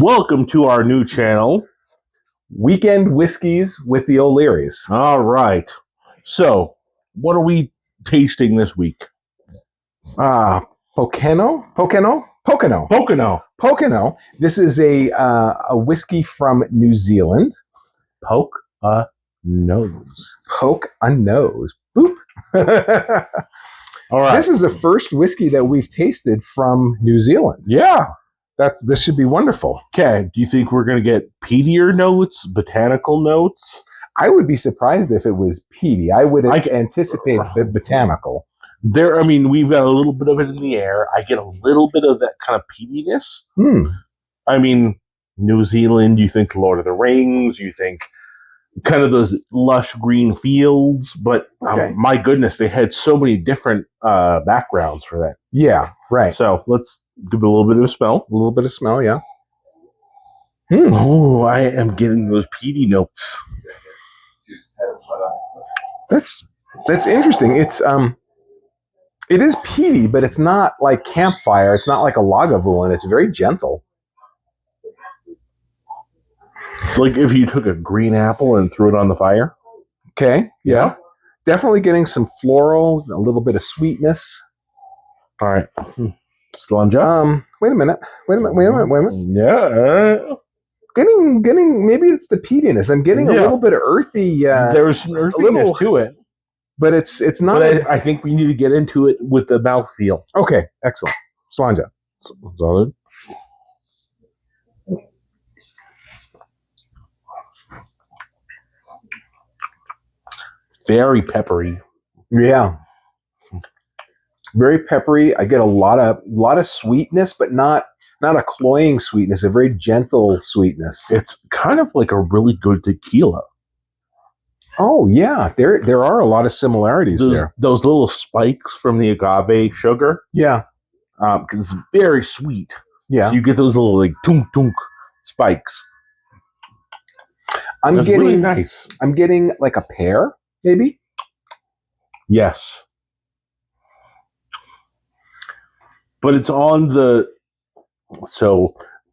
Welcome to our new channel, Weekend Whiskeys with the OLearys. All right. So, what are we tasting this week? Pokeno. This is a whiskey from New Zealand. Poke a nose. Poke a nose. Boop. All right. This is the first whiskey that we've tasted from New Zealand. Yeah. This should be wonderful. Okay. Do you think we're going to get peatier notes, botanical notes? I would be surprised if it was peaty. I would anticipate the botanical. We've got a little bit of it in the air. I get a little bit of that kind of peatiness. New Zealand, you think Lord of the Rings, you think kind of those lush green fields, but my goodness, they had so many different backgrounds for that. Yeah, right. So let's give it a little bit of a smell. A little bit of smell, yeah. Oh, I am getting those peaty notes. That's interesting. It is peaty, but it's not like campfire. It's not like a Lagavulin. It's very gentle. It's like if you took a green apple and threw it on the fire. Okay, yeah. Definitely getting some floral, a little bit of sweetness. All right. Slàinte. Wait a minute. Yeah. Getting maybe it's the peatiness. I'm getting a little bit of earthy. There's an earthiness to it. But it's not. But I think we need to get into it with the mouthfeel. Okay, excellent. Slàinte. Salud. Very peppery. Yeah. Very peppery. I get a lot of sweetness, but not a cloying sweetness, a very gentle sweetness. It's kind of like a really good tequila. Oh yeah, there are a lot of similarities there. Those little spikes from the agave sugar. Yeah. Because it's very sweet. Yeah. So you get those little like tunk tunk spikes. That's really nice. I'm getting like a pear, maybe? Yes. But it's on the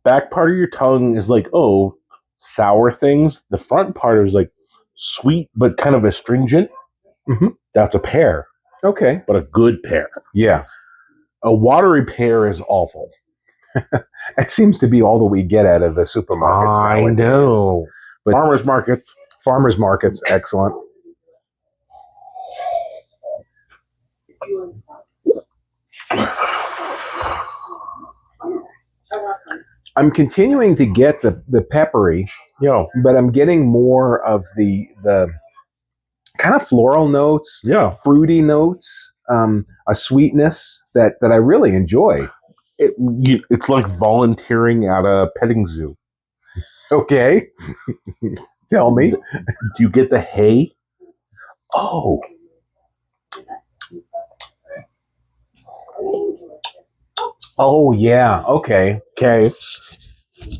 back part of your tongue is like, sour things. The front part is like sweet but kind of astringent. Mm-hmm. That's a pear. Okay. But a good pear. Yeah. A watery pear is awful. It seems to be all that we get out of the supermarkets nowadays. I know. But Farmers markets, excellent. I'm continuing to get the peppery, but I'm getting more of the kind of floral notes, fruity notes, a sweetness that I really enjoy. It's like volunteering at a petting zoo. Okay. Tell me. Do you get the hay? Oh. Oh, yeah. Okay.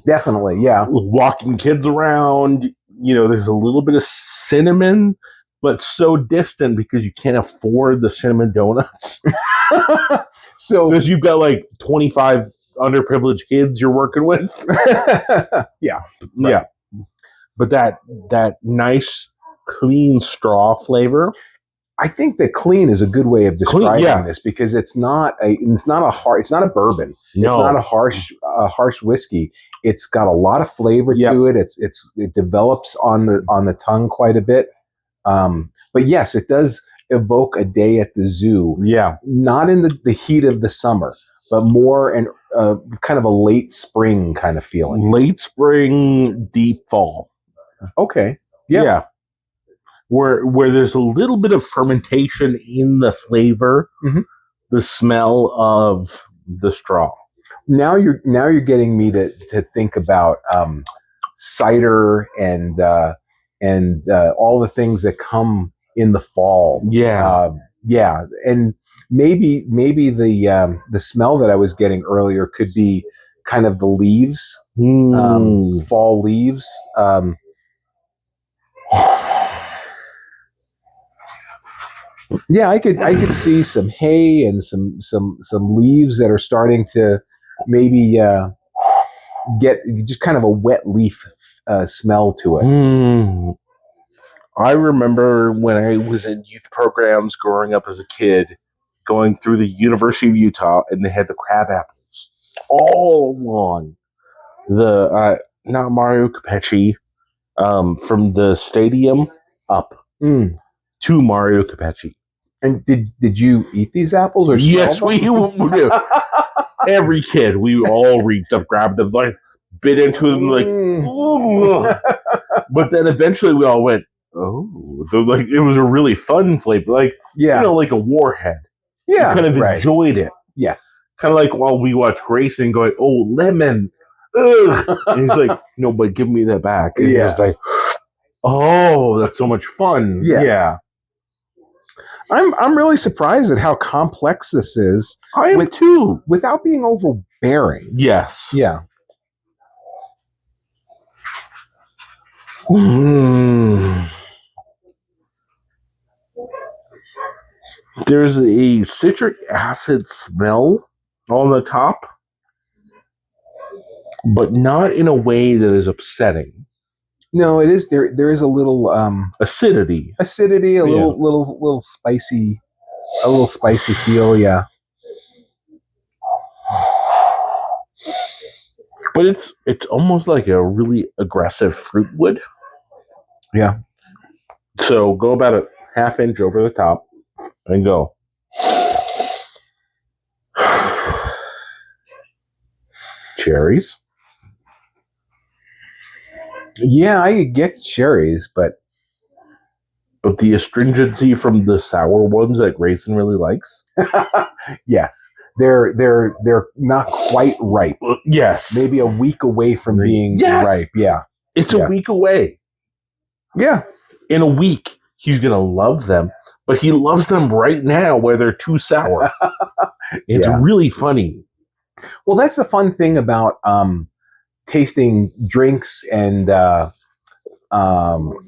Definitely, yeah. Walking kids around, there's a little bit of cinnamon, but so distant because you can't afford the cinnamon donuts. So because you've got like 25 underprivileged kids you're working with. Yeah. Right. Yeah. But that nice, clean straw flavor. I think that clean is a good way of describing this because it's not a bourbon. No. It's not a harsh whiskey. It's got a lot of flavor to it. It develops on the tongue quite a bit. But yes, it does evoke a day at the zoo. Yeah. Not in the heat of the summer, but more in kind of a late spring kind of feeling. Late spring, deep fall. Okay. Yeah. Where there's a little bit of fermentation in the flavor, the smell of the straw. Now you're getting me to think about cider and all the things that come in the fall. Yeah, and maybe the smell that I was getting earlier could be kind of the leaves, fall leaves. Yeah, I could see some hay and some leaves that are starting to maybe get just kind of a wet leaf smell to it. I remember when I was in youth programs growing up as a kid, going through the University of Utah, and they had the crab apples all along the not Mario Cappecci, from the stadium up to Mario Cappecci. And did you eat these apples or yes, smell them? we do. Every kid, we all reached up, grabbed them, like bit into them, like. But then eventually we all went, oh, like it was a really fun flavor, like like a warhead. Yeah, you kind of enjoyed it. Yes, kind of like while we watched Grayson going, oh, lemon. Ugh. And he's like, no, but give me that back. And he's like, oh, that's so much fun. Yeah. I'm really surprised at how complex this is. I am too. Without being overbearing. Yes. Yeah. There's a citric acid smell on the top, but not in a way that is upsetting. No, it is there is a little acidity, a little spicy, feel, yeah. But it's almost like a really aggressive fruit wood. Yeah. So go about a half inch over the top and go. Cherries. Yeah, I get cherries, but the astringency from the sour ones that Grayson really likes. Yes, they're not quite ripe. Yes, maybe a week away from being ripe. Yeah, it's a week away. Yeah, in a week he's gonna love them, but he loves them right now where they're too sour. It's really funny. Well, that's the fun thing about tasting drinks and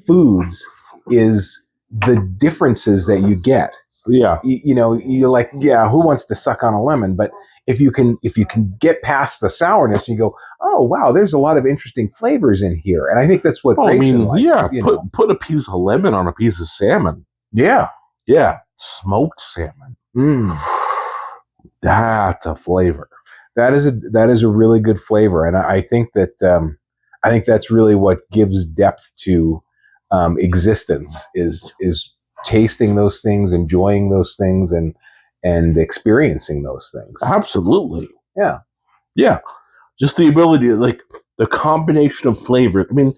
foods is the differences that you get. Yeah, you're like, who wants to suck on a lemon? But if you can get past the sourness, you go, oh wow, there's a lot of interesting flavors in here, and I think that's what Grayson likes. Yeah, put a piece of lemon on a piece of salmon. Yeah, smoked salmon. That's a flavor. That is a really good flavor, and I think that's really what gives depth to existence is tasting those things, enjoying those things, and experiencing those things. Absolutely. Yeah. Just the ability to, like, the combination of flavor. I mean,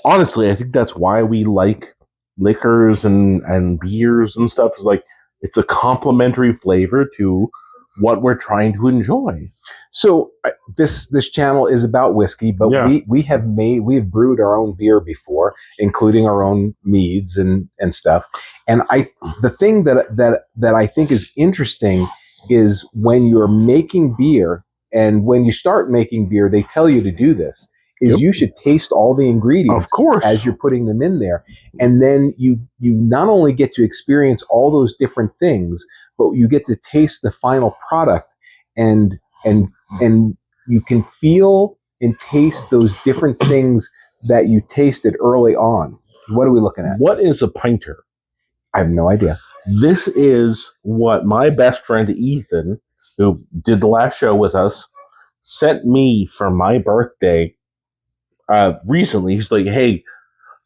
honestly, I think that's why we like liquors and beers and stuff. Is like it's a complementary flavor to what we're trying to enjoy. So this channel is about whiskey, but we have brewed our own beer before, including our own meads and stuff. And the thing that I think is interesting is when you're making beer, and when you start making beer, they tell you to do this. You should taste all the ingredients, of course, as you're putting them in there, and then you not only get to experience all those different things, but you get to taste the final product, and you can feel and taste those different things that you tasted early on. What are we looking at? What is a pinter? I have no idea. This is what my best friend Ethan, who did the last show with us, sent me for my birthday recently. He's like, hey,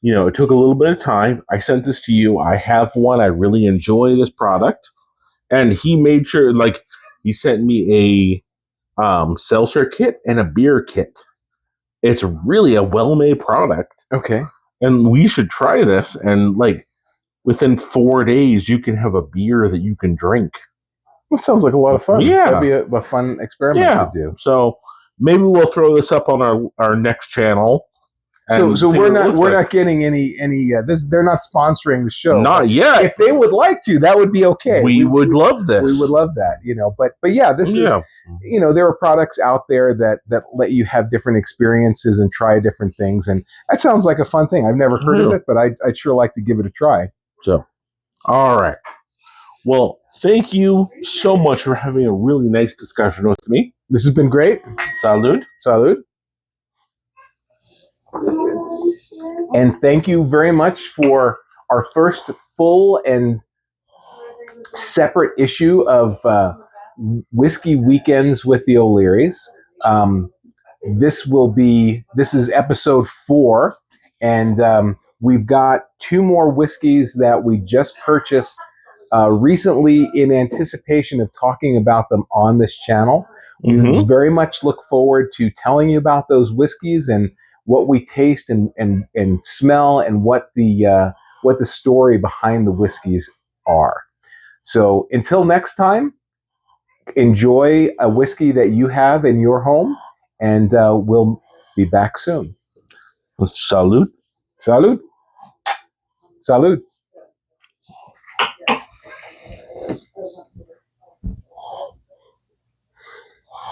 it took a little bit of time. I sent this to you. I have one. I really enjoy this product. And he made sure, like, he sent me a seltzer kit and a beer kit. It's really a well-made product. Okay. And we should try this. And, like, within 4 days, you can have a beer that you can drink. That sounds like a lot of fun. Yeah. That'd be a fun experiment to do. So maybe we'll throw this up on our next channel. So we're not getting any they're not sponsoring the show. Not yet. If they would like to, that would be okay. We would love this. We would love that, But yeah, this is there are products out there that let you have different experiences and try different things, and that sounds like a fun thing. I've never heard of it, but I'd sure like to give it a try. So, all right. Well, thank you so much for having a really nice discussion with me. This has been great. Salud. Salud. And thank you very much for our first full and separate issue of Whiskey Weekends with the OLearys. This is episode 4, and we've got 2 more whiskeys that we just purchased recently in anticipation of talking about them on this channel. We very much look forward to telling you about those whiskeys and what we taste and smell, and what the story behind the whiskeys are. So until next time, enjoy a whiskey that you have in your home, and we'll be back soon. Salud. Salud. Salud.